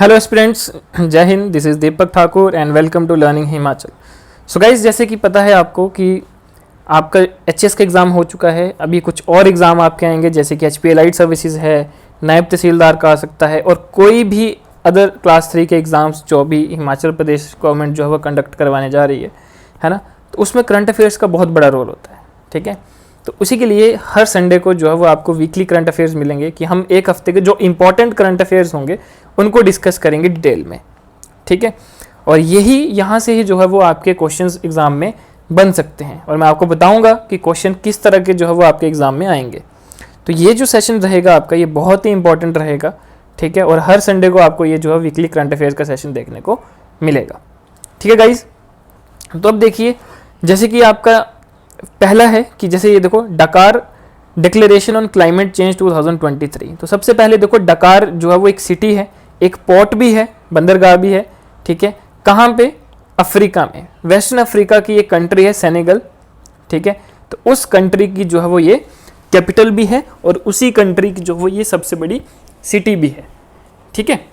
Hello students, जय हिंद। This is Deepak Thakur and welcome to learning Himachal. So guys, जैसे कि पता है आपको कि आपका एचएस का एग्ज़ाम हो चुका है। अभी कुछ और एग्ज़ाम आपके आएंगे, जैसे कि एचपीए लाइट सर्विसेज है, नायब तहसीलदार का आ सकता है, और कोई भी अदर क्लास 3 के एग्ज़ाम्स जो अभी हिमाचल प्रदेश गवर्नमेंट जो है वो कंडक्ट करवाने जा रही है ना। तो उसमें करंट अफेयर्स का बहुत बड़ा रोल होता है, ठीक है। तो उसी के लिए हर संडे को जो है वो आपको वीकली करंट अफेयर्स मिलेंगे कि हम एक हफ्ते के जो इंपॉर्टेंट करंट अफेयर्स होंगे उनको डिस्कस करेंगे डिटेल में, ठीक है। और यही यहाँ से ही जो है वो आपके क्वेश्चंस एग्जाम में बन सकते हैं, और मैं आपको बताऊंगा कि क्वेश्चन किस तरह के जो है वो आपके एग्जाम में आएंगे। तो ये जो सेशन रहेगा आपका, ये बहुत ही इंपॉर्टेंट रहेगा, ठीक है। और हर संडे को आपको ये जो है वीकली करंट अफेयर्स का सेशन देखने को मिलेगा, ठीक है गाइज। तो अब देखिए, जैसे कि आपका पहला है कि जैसे ये देखो, डकार डिक्लेरेशन ऑन क्लाइमेट चेंज 2023। तो सबसे पहले देखो, डकार जो है वो एक सिटी है, एक पोर्ट भी है, बंदरगाह भी है, ठीक है। कहाँ पे? अफ्रीका में, वेस्टर्न अफ्रीका की एक कंट्री है सेनेगल, ठीक है। तो उस कंट्री की जो है वो ये कैपिटल भी है, और उसी कंट्री की जो वो ये सबसे बड़ी सिटी भी है, ठीक है।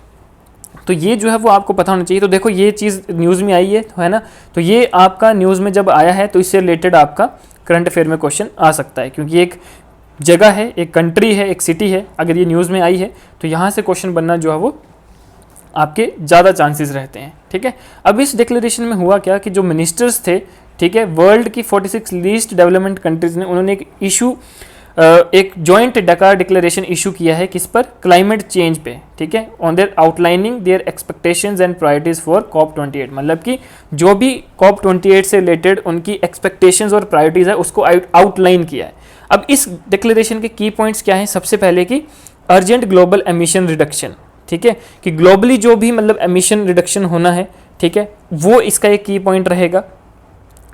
तो ये जो है वो आपको पता होना चाहिए। तो देखो, ये चीज़ न्यूज़ में आई है ना। तो ये आपका न्यूज़ में जब आया है तो इससे रिलेटेड आपका करंट अफेयर में क्वेश्चन आ सकता है, क्योंकि एक जगह है, एक कंट्री है, एक सिटी है, अगर ये न्यूज़ में आई है तो यहाँ से क्वेश्चन बनना जो है वो आपके ज़्यादा चांसेस रहते हैं, ठीक है। अब इस डिक्लेरेशन में हुआ क्या कि जो मिनिस्टर्स थे, ठीक है, वर्ल्ड की 46 लीस्ट डेवलपमेंट कंट्रीज़ ने, उन्होंने एक जॉइंट डकार डिक्लेरेशन इशू किया है, किस पर? क्लाइमेट चेंज पे, ठीक है। On their outlining there expectations and priorities for COP28। मतलब कि जो भी COP28 से रिलेटेड उनकी एक्सपेक्टेशंस और प्रायोरिटीज है उसको आउटलाइन किया है। अब इस डिक्लेरेशन के की पॉइंट्स क्या हैं? सबसे पहले कि अर्जेंट ग्लोबल एमिशन रिडक्शन, ठीक है, कि ग्लोबली जो भी मतलब एमिशन रिडक्शन होना है, ठीक है, वो इसका एक की पॉइंट रहेगा,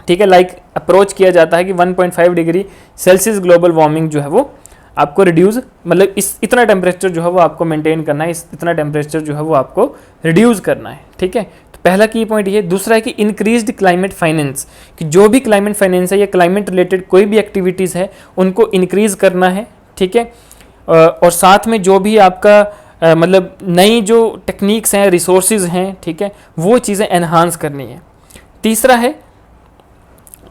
ठीक है। लाइक अप्रोच किया जाता है कि 1.5 डिग्री सेल्सियस ग्लोबल वार्मिंग जो है वो आपको रिड्यूस, मतलब इस इतना टेम्परेचर जो है वो आपको मेंटेन करना है, इस इतना टेम्परेचर जो है वो आपको रिड्यूस करना है, ठीक है। तो पहला की पॉइंट ये। दूसरा है कि इंक्रीज्ड क्लाइमेट फाइनेंस, कि जो भी क्लाइमेट फाइनेंस है या क्लाइमेट रिलेटेड कोई भी एक्टिविटीज़ है उनको इंक्रीज करना है, ठीक है। और साथ में जो भी आपका मतलब नई जो टेक्निक्स हैं, रिसोर्सेज हैं, ठीक है, वो चीज़ें एनहांस करनी है। तीसरा है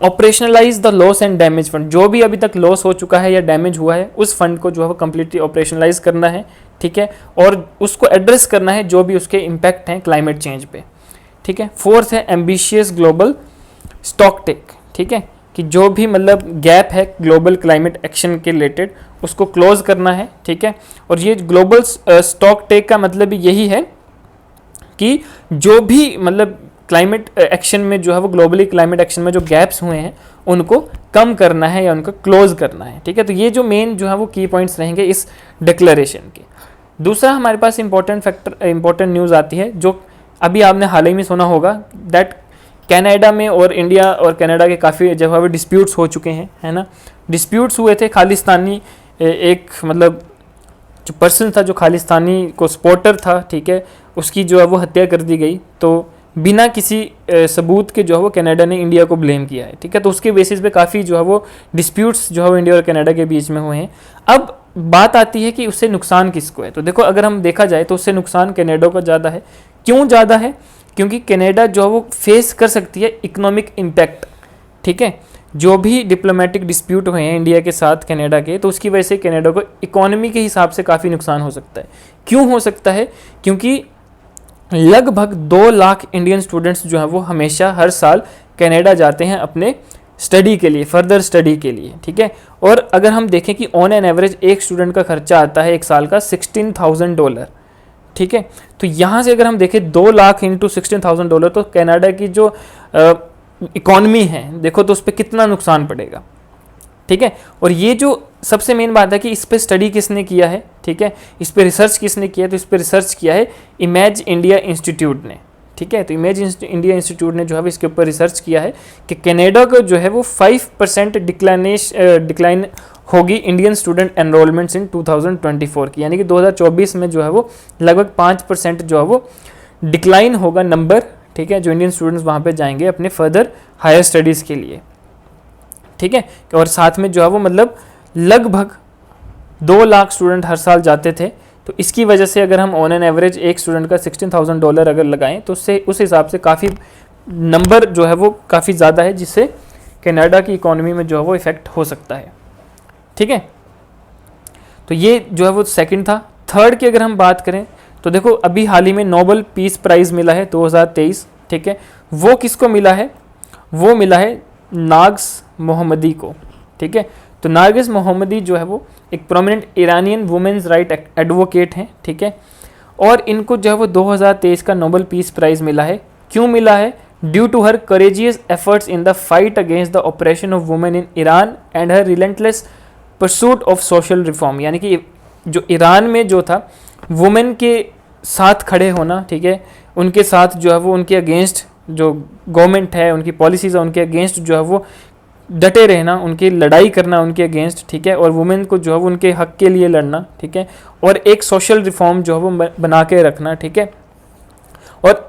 operationalise the loss and damage fund, जो भी अभी तक लॉस हो चुका है या डैमेज हुआ है उस फंड को जो है वो कम्प्लीटली ऑपरेशनलाइज करना है, ठीक है, और उसको एड्रेस करना है जो भी उसके इम्पैक्ट हैं क्लाइमेट चेंज पे, ठीक है। फोर्थ है एम्बिशियस ग्लोबल स्टॉक टेक, ठीक है, कि जो भी मतलब गैप है ग्लोबल क्लाइमेट एक्शन के रिलेटेड उसको क्लोज करना है, ठीक है। और ये ग्लोबल स्टॉक टेक का मतलब यही है कि जो भी मतलब क्लाइमेट एक्शन में जो है वो ग्लोबली क्लाइमेट एक्शन में जो गैप्स हुए हैं उनको कम करना है या उनको क्लोज करना है, ठीक है। तो ये जो मेन जो है वो की पॉइंट्स रहेंगे इस डिक्लेरेशन के। दूसरा हमारे पास इंपॉर्टेंट न्यूज़ आती है, जो अभी आपने हाल ही में सुना होगा, दैट कनाडा में और इंडिया और कनाडा के काफ़ी जगह पे डिस्प्यूट्स हो चुके हैं, है ना। डिस्प्यूट्स हुए थे, खालिस्तानी एक मतलब जो पर्सन था जो खालिस्तानी को सपोर्टर था, ठीक है, उसकी जो है वो हत्या कर दी गई। तो बिना किसी सबूत के जो है वो कनाडा ने इंडिया को ब्लेम किया है, ठीक है। तो उसके बेसिस पे काफ़ी जो है वो डिस्प्यूट्स जो है वो इंडिया और कनाडा के बीच में हुए हैं। अब बात आती है कि उससे नुकसान किसको है। तो देखो, अगर हम देखा जाए तो उससे नुकसान कनाडा को ज़्यादा है। क्यों ज़्यादा है? क्योंकि कनाडा जो है वो फेस कर सकती है इकोनॉमिक इम्पैक्ट, ठीक है। जो भी डिप्लोमेटिक डिस्प्यूट हुए हैं इंडिया के साथ कनाडा के, तो उसकी वजह से कनाडा को इकोनॉमी के हिसाब से काफ़ी नुकसान हो सकता है। क्यों हो सकता है? क्योंकि लगभग 2 लाख इंडियन स्टूडेंट्स जो हैं वो हमेशा हर साल कनाडा जाते हैं अपने स्टडी के लिए, फर्दर स्टडी के लिए, ठीक है। और अगर हम देखें कि ऑन एन एवरेज एक स्टूडेंट का खर्चा आता है एक साल का $16,000, ठीक है। तो यहाँ से अगर हम देखें 2 लाख इंटू $16,000, तो कनाडा की जो इकॉनमी है देखो तो उस पर कितना नुकसान पड़ेगा, ठीक है। और ये जो सबसे मेन बात है कि इस पे स्टडी किसने किया है, ठीक है, इस पे रिसर्च किसने किया है? तो इस पे रिसर्च किया है इमेज इंडिया इंस्टीट्यूट ने, ठीक है। तो इमेज इंडिया इंस्टीट्यूट ने जो है इसके ऊपर रिसर्च किया है कि कनाडा को जो है वो 5% डिक्लाइन होगी इंडियन स्टूडेंट एनरोलमेंट्स इन 2024 की, यानी कि 2024 में जो है वो लगभग 5% जो है वो डिक्लाइन होगा नंबर, ठीक है, जो इंडियन स्टूडेंट्स वहाँ पे जाएंगे अपने फर्दर हायर स्टडीज़ के लिए, ठीक है। और साथ में जो है वो मतलब लगभग 2 लाख स्टूडेंट हर साल जाते थे तो इसकी वजह से अगर हम ऑन एन एवरेज एक स्टूडेंट का $16,000 अगर लगाएं तो उससे उस हिसाब से काफ़ी नंबर जो है वो काफ़ी ज़्यादा है, जिससे कनाडा की इकोनॉमी में जो है वो इफ़ेक्ट हो सकता है। ठीक है, तो ये जो है वो सेकंड था। थर्ड की अगर हम बात करें तो देखो अभी हाल ही में नोबेल पीस प्राइज़ मिला है 2023। ठीक है, वो किसको मिला है? वो मिला है नाग्स मोहम्मदी को। ठीक है, तो नागिस मोहम्मदी जो है वो एक prominent Iranian women's right advocate हैं। ठीक है, और इनको जो है वो 2023 का नोबेल पीस प्राइज़ मिला है। क्यों मिला है? Due to her courageous efforts in the fight against the oppression of women in Iran and her relentless pursuit of social reform. यानी कि जो ईरान में जो था वुमेन के साथ खड़े होना, ठीक है, उनके साथ जो है वो उनके अगेंस्ट जो गवर्नमेंट है, उनकी पॉलिसीज़ है, उनके अगेंस्ट जो है वो डटे रहना, उनकी लड़ाई करना उनके अगेंस्ट। ठीक है, और वुमेन को जो है वो उनके हक के लिए लड़ना। ठीक है, और एक सोशल रिफॉर्म जो है वो बना के रखना। ठीक है, और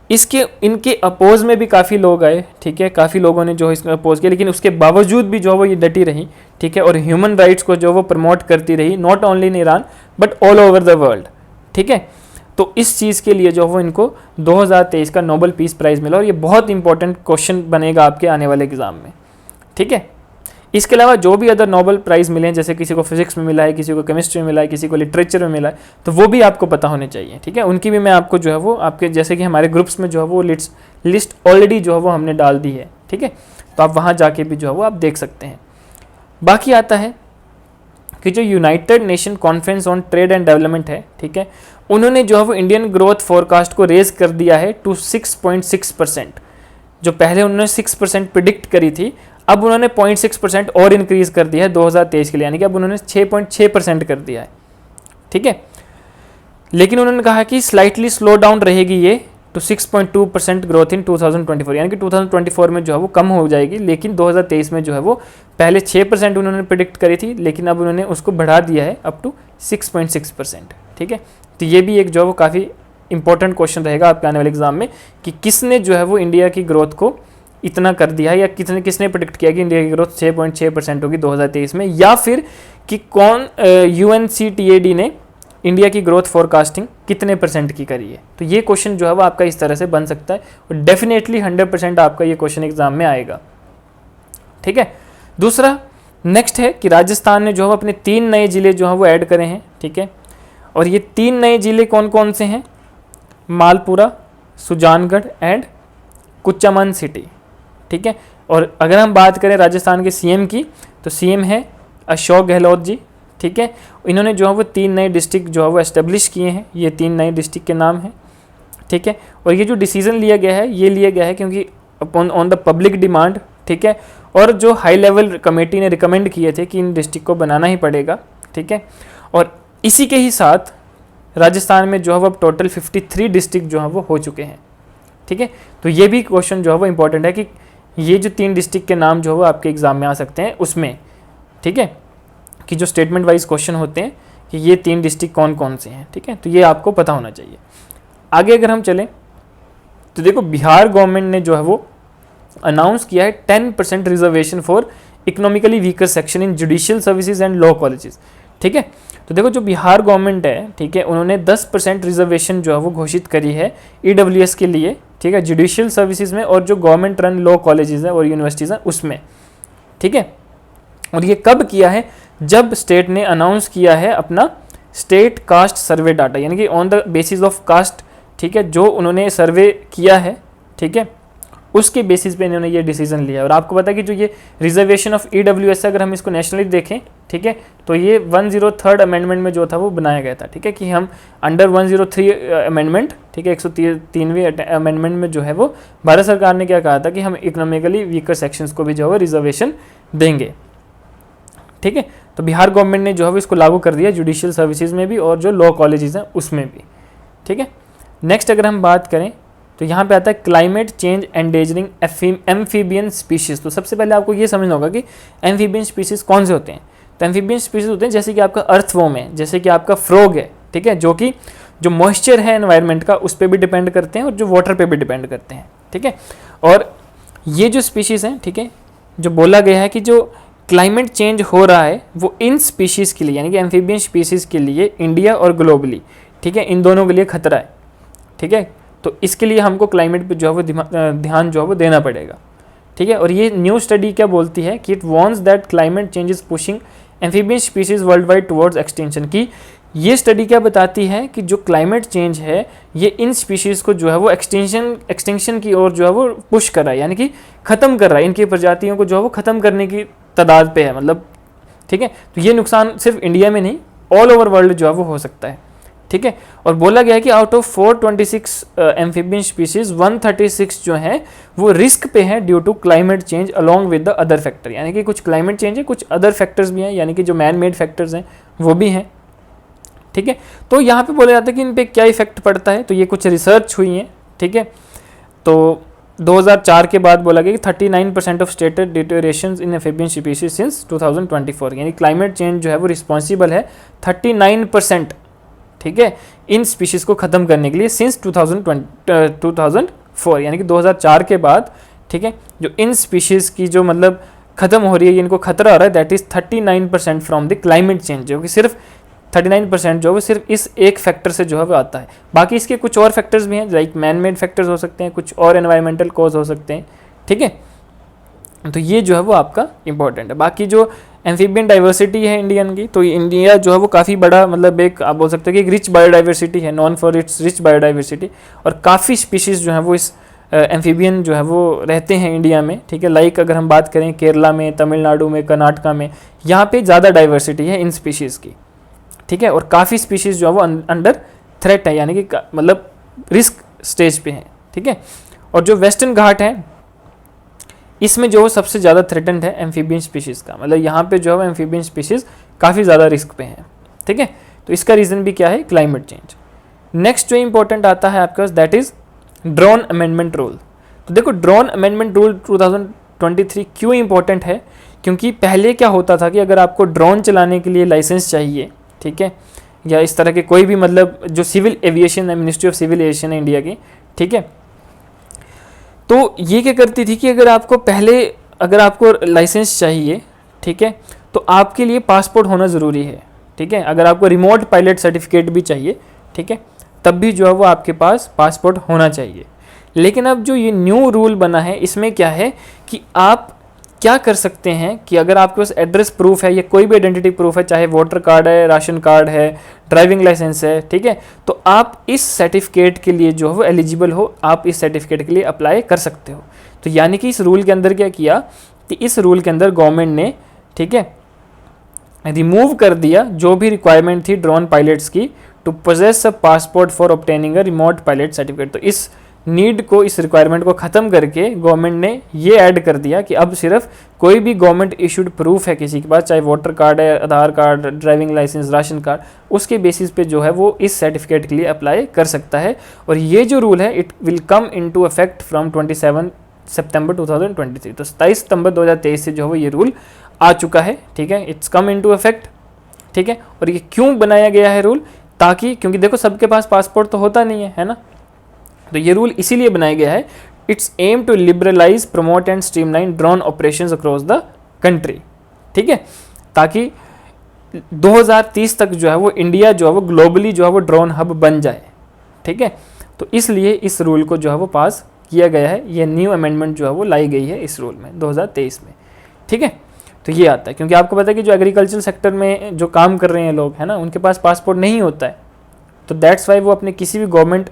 इसके इनके अपोज में भी काफ़ी लोग आए। ठीक है, काफ़ी लोगों ने जो है इसको अपोज किया, लेकिन उसके बावजूद भी जो है वो ये डटी रही। ठीक है, और ह्यूमन राइट्स को जो वो प्रमोट करती रही, not only in Iran but all over the world. ठीक है, तो इस चीज़ के लिए जो वो इनको 2023 का नोबेल पीस प्राइज़ मिला, और ये बहुत इंपॉर्टेंट क्वेश्चन बनेगा आपके आने वाले एग्जाम में। ठीक है, इसके अलावा जो भी अदर नोबेल प्राइज़ मिले हैं, जैसे किसी को फिजिक्स में मिला है, किसी को केमिस्ट्री में मिला है, किसी को लिटरेचर में मिला है, तो वो भी आपको पता होने चाहिए। ठीक है, उनकी भी मैं आपको जो है वो आपके जैसे कि हमारे ग्रुप्स में जो है वो लिस्ट ऑलरेडी जो है वो हमने डाल दी है। ठीक है, तो आप वहाँ जाके भी जो है वो आप देख सकते हैं। बाकी आता है कि जो United nation conference on trade and development है, ठीक है, उन्होंने जो है वो इंडियन ग्रोथ फोरकास्ट को रेज कर दिया है टू 6.6%। जो पहले उन्होंने 6% प्रिडिक्ट करी थी, अब उन्होंने 0.6% और इंक्रीज कर दिया है 2023 के लिए, यानी कि अब उन्होंने 6.6% कर दिया है। ठीक है, लेकिन उन्होंने कहा कि स्लाइटली स्लो डाउन रहेगी ये टू 6.2% ग्रोथ इन 2024, यानी कि 2024 में जो है वो कम हो जाएगी, लेकिन 2023 में जो है वो पहले 6% उन्होंने प्रिडिक्ट करी थी, लेकिन अब उन्होंने उसको बढ़ा दिया है अप टू 6.6%। ठीक है, तो ये भी एक जो है वो काफ़ी इंपॉर्टेंट क्वेश्चन रहेगा आपके आने वाले एग्जाम में कि किसने जो है वो इंडिया की ग्रोथ को इतना कर दिया है, या किसने प्रिडिक्ट किया कि इंडिया की ग्रोथ 6.6% होगी 2023 में, या फिर कि कौन UNCTAD ने इंडिया की ग्रोथ फोरकास्टिंग कितने % की करी है। तो ये क्वेश्चन जो है वो आपका इस तरह से बन सकता है, और डेफिनेटली 100% आपका ये क्वेश्चन एग्जाम में आएगा। ठीक है, दूसरा नेक्स्ट है कि राजस्थान ने जो है अपने 3 नए ज़िले जो हैं वो ऐड करे हैं। ठीक है, और ये 3 नए ज़िले कौन कौन से हैं? Malpura, Sujangarh and Kuchaman city. ठीक है, और अगर हम बात करें राजस्थान के CM की, तो CM है अशोक गहलोत जी। ठीक है, इन्होंने जो है वो 3 नए डिस्ट्रिक्ट जो है वो एस्टेब्लिश किए हैं, ये 3 नए डिस्ट्रिक्ट के नाम हैं। ठीक है, और ये जो डिसीजन लिया गया है, ये लिया गया है क्योंकि upon on the public demand. ठीक है, और जो हाई लेवल कमेटी ने रिकमेंड किए थे कि इन डिस्ट्रिक्ट को बनाना ही पड़ेगा। ठीक है, और इसी के ही साथ राजस्थान में जो है वो अब टोटल 53 डिस्ट्रिक्ट जो है वो हो चुके हैं। ठीक है, तो ये भी क्वेश्चन जो है वो इंपॉर्टेंट है कि ये जो 3 डिस्ट्रिक्ट के नाम जो है वो आपके एग्जाम में आ सकते हैं उसमें। ठीक है, कि जो स्टेटमेंट वाइज क्वेश्चन होते हैं कि ये 3 डिस्ट्रिक्ट कौन कौन से हैं। ठीक है, तो ये आपको पता होना चाहिए। आगे अगर हम चलें तो देखो बिहार गवर्नमेंट ने जो है वो अनाउंस किया है 10% reservation for economically weaker section in judicial services and law colleges. ठीक है, तो देखो जो बिहार गवर्नमेंट है, ठीक है, उन्होंने 10% रिजर्वेशन जो है वो घोषित करी है EWS के लिए। ठीक है, जुडिशियल सर्विसेज में और जो गवर्नमेंट रन लॉ कॉलेजेस हैं और यूनिवर्सिटीज़ हैं उसमें। ठीक है, और ये कब किया है? जब स्टेट ने अनाउंस किया है अपना स्टेट कास्ट सर्वे डाटा, यानी कि on the basis of caste. ठीक है, जो उन्होंने सर्वे किया है, ठीक है, उसके बेसिस पे इन्होंने ये डिसीजन लिया। और आपको पता है कि जो ये रिजर्वेशन ऑफ EWS अगर हम इसको नेशनली देखें, ठीक है, तो ये 103rd अमेंडमेंट में जो था वो बनाया गया था। ठीक है, कि हम अंडर 103 अमेंडमेंट, ठीक है, 103वें अमेंडमेंट में जो है वो भारत सरकार ने क्या कहा था कि हम इकोनॉमिकली वीकर सेक्शंस को भी जो है रिजर्वेशन देंगे। ठीक है, तो बिहार गवर्नमेंट ने जो है इसको लागू कर दिया जुडिशियल सर्विसेज में भी और जो लॉ कॉलेजेस हैं उसमें भी। ठीक है, नेक्स्ट अगर हम बात करें तो यहाँ पे आता है क्लाइमेट चेंज एंडेजरिंग एम्फीबियन स्पीशीज़। तो सबसे पहले आपको ये समझना होगा कि एम्फीबियन स्पीशीज़ कौन से होते हैं। तो एम्फीबियन स्पीशीज़ होते हैं जैसे कि आपका अर्थवॉर्म है, जैसे कि आपका फ्रॉग है। ठीक है, जो कि जो मॉइस्चर है एनवायरनमेंट का उस पर भी डिपेंड करते हैं और जो वाटर पे भी डिपेंड करते हैं। ठीक है, और ये जो स्पीशीज़ हैं, ठीक है, जो बोला गया है कि जो क्लाइमेट चेंज हो रहा है वो इन स्पीशीज़ के लिए, यानी कि एम्फीबियन स्पीशीज़ के लिए, इंडिया और ग्लोबली, ठीक है, इन दोनों के लिए खतरा है, ठीक है। तो इसके लिए हमको क्लाइमेट पे जो है वो ध्यान जो है वो देना पड़ेगा, ठीक है। और ये न्यू स्टडी क्या बोलती है कि it warns that climate change is pushing amphibian species world wide towards extinction की। ये स्टडी क्या बताती है कि जो क्लाइमेट चेंज है ये इन स्पीशीज़ को जो है वो एक्सटिंक्शन की ओर जो है वो पुश कर रहा है, यानी कि ख़त्म कर रहा है, इनकी प्रजातियों को जो है वो ख़त्म करने की तादाद पे है, मतलब, ठीक है। तो ये नुकसान सिर्फ इंडिया में नहीं, ऑल ओवर वर्ल्ड जो है वो हो सकता है, ठीक है। और बोला गया है कि आउट ऑफ 426 एम्फीबियन स्पीशीज़ 136 जो हैं वो रिस्क पे हैं due to climate change along with the other factor, यानी कि कुछ क्लाइमेट चेंज है, कुछ अदर फैक्टर्स भी हैं, यानी कि जो मैन मेड फैक्टर्स हैं वो भी हैं, ठीक है। तो यहाँ पे बोला जाता है कि इन पे क्या इफेक्ट पड़ता है, तो ये कुछ रिसर्च हुई है, ठीक है। तो 2004 के बाद बोला गया कि 39% of stated deterioration in amphibian species since 2024, यानी क्लाइमेट चेंज जो है वो रिस्पॉन्सिबल है 39%, ठीक है, इन स्पीशीज़ को ख़त्म करने के लिए सिंस 2004, यानी कि 2004 के बाद, ठीक है, जो इन स्पीशीज़ की जो मतलब ख़त्म हो रही है, इनको खतरा हो रहा है, that is 39% from the climate change, जो कि सिर्फ 39% जो है वो सिर्फ इस एक फैक्टर से जो है वो आता है। बाकी इसके कुछ और फैक्टर्स भी हैं, लाइक मैन मेड फैक्टर्स हो सकते हैं, कुछ और एनवायरमेंटल कॉज हो सकते हैं, ठीक है। तो ये जो है वो आपका इंपॉर्टेंट है। बाकी जो एम्फीबियन डाइवर्सिटी है इंडियन की, तो इंडिया जो है वो काफ़ी बड़ा, मतलब एक आप बोल सकते हैं कि एक रिच बायोडाइवर्सिटी है, non for its rich biodiversity, और काफ़ी स्पीशीज़ जो है वो इस एम्फीबियन जो है वो रहते हैं इंडिया में, ठीक है। लाइक अगर हम बात करें केरला में, तमिलनाडु में, कर्नाटका में, यहाँ पे ज़्यादा डाइवर्सिटी है इन स्पीशीज़ की, ठीक है। और काफ़ी स्पीशीज़ जो है वो अंडर थ्रेट है, यानी कि मतलब रिस्क स्टेज पे हैं, ठीक है। और जो वेस्टर्न घाट है इसमें जो सबसे ज़्यादा थ्रेटेंड है एम्फीबियन स्पीशीज़ का, मतलब यहाँ पे जो है एम्फीबियन स्पीशीज़ काफ़ी ज़्यादा रिस्क पे हैं, ठीक है। तो इसका रीज़न भी क्या है, क्लाइमेट चेंज। नेक्स्ट जो इंपॉर्टेंट आता है आपके पास, that is drone amendment rule. तो देखो ड्रोन अमेंडमेंट रूल 2023 क्यों इंपॉर्टेंट है, क्योंकि पहले क्या होता था कि अगर आपको ड्रोन चलाने के लिए लाइसेंस चाहिए, ठीक है, या इस तरह के कोई भी मतलब जो सिविल एविएशन है, मिनिस्ट्री ऑफ सिविल एविएशन है इंडिया की, ठीक है, तो ये क्या करती थी कि अगर आपको लाइसेंस चाहिए, ठीक है, तो आपके लिए पासपोर्ट होना ज़रूरी है, ठीक है। अगर आपको रिमोट पायलट सर्टिफिकेट भी चाहिए, ठीक है, तब भी जो है वो आपके पास पासपोर्ट होना चाहिए। लेकिन अब जो ये न्यू रूल बना है इसमें क्या है कि आप क्या कर सकते हैं कि अगर आपके पास एड्रेस प्रूफ है या कोई भी आइडेंटिटी प्रूफ है, चाहे वोटर कार्ड है, राशन कार्ड है, ड्राइविंग लाइसेंस है, ठीक है, तो आप इस सर्टिफिकेट के लिए जो है वो एलिजिबल हो, आप इस सर्टिफिकेट के लिए अप्लाई कर सकते हो। तो यानी कि इस रूल के अंदर क्या किया कि इस रूल के अंदर गवर्नमेंट ने, ठीक है, रिमूव कर दिया जो भी रिक्वायरमेंट थी ड्रोन पायलट्स की to possess a passport for obtaining a remote pilot certificate. तो इस नीड को, इस रिक्वायरमेंट को ख़त्म करके गवर्नमेंट ने ये ऐड कर दिया कि अब सिर्फ कोई भी गवर्नमेंट इशूड प्रूफ है किसी के पास, चाहे वोटर कार्ड है, Aadhaar card, driving licence, ration card, उसके बेसिस पे जो है वो इस सर्टिफिकेट के लिए अप्लाई कर सकता है। और ये जो रूल है it will come into effect from 27 सितंबर 2023। तो 27 सितंबर 2023 से जो है वो ये रूल आ चुका है, ठीक है, इट्स कम इनटू इफेक्ट, ठीक है। और ये क्यों बनाया गया है रूल, ताकि, क्योंकि देखो सबके पास पासपोर्ट तो होता नहीं है ना, तो ये रूल इसीलिए बनाया गया है, it's aim to liberalise, promote and streamline drone operations across the country, ठीक है, ताकि 2030 तक जो है वो इंडिया जो है वो ग्लोबली जो है वो ड्रोन हब बन जाए, ठीक है। तो इसलिए इस रूल को जो है वो पास किया गया है, ये न्यू अमेंडमेंट जो है वो लाई गई है इस रूल में 2023 में, ठीक है। तो ये आता है क्योंकि आपको पता है कि जो एग्रीकल्चर सेक्टर में जो काम कर रहे हैं लोग, है ना, उनके पास पासपोर्ट नहीं होता है, तो दैट्स वाई वो अपने किसी भी गवर्नमेंट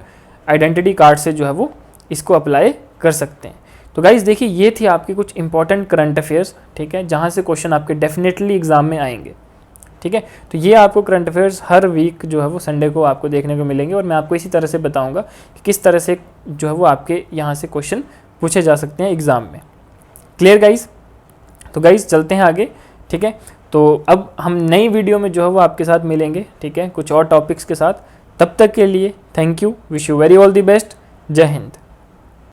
आइडेंटिटी कार्ड से जो है वो इसको अप्लाई कर सकते हैं। तो गाइज़ देखिए, ये थी आपकी कुछ इंपॉर्टेंट करंट अफेयर्स, ठीक है, जहाँ से क्वेश्चन आपके डेफिनेटली एग्जाम में आएंगे, ठीक है। तो ये आपको करंट अफेयर्स हर वीक जो है वो संडे को आपको देखने को मिलेंगे, और मैं आपको इसी तरह से बताऊंगा कि किस तरह से जो है वो आपके यहाँ से क्वेश्चन पूछे जा सकते हैं एग्ज़ाम में। Clear guys? तो गाइज़ चलते हैं आगे, ठीक है। तो अब हम नई वीडियो में जो है वो आपके साथ मिलेंगे, ठीक है, कुछ और टॉपिक्स के साथ। तब तक के लिए thank you, wish you very all the best, जय हिंद।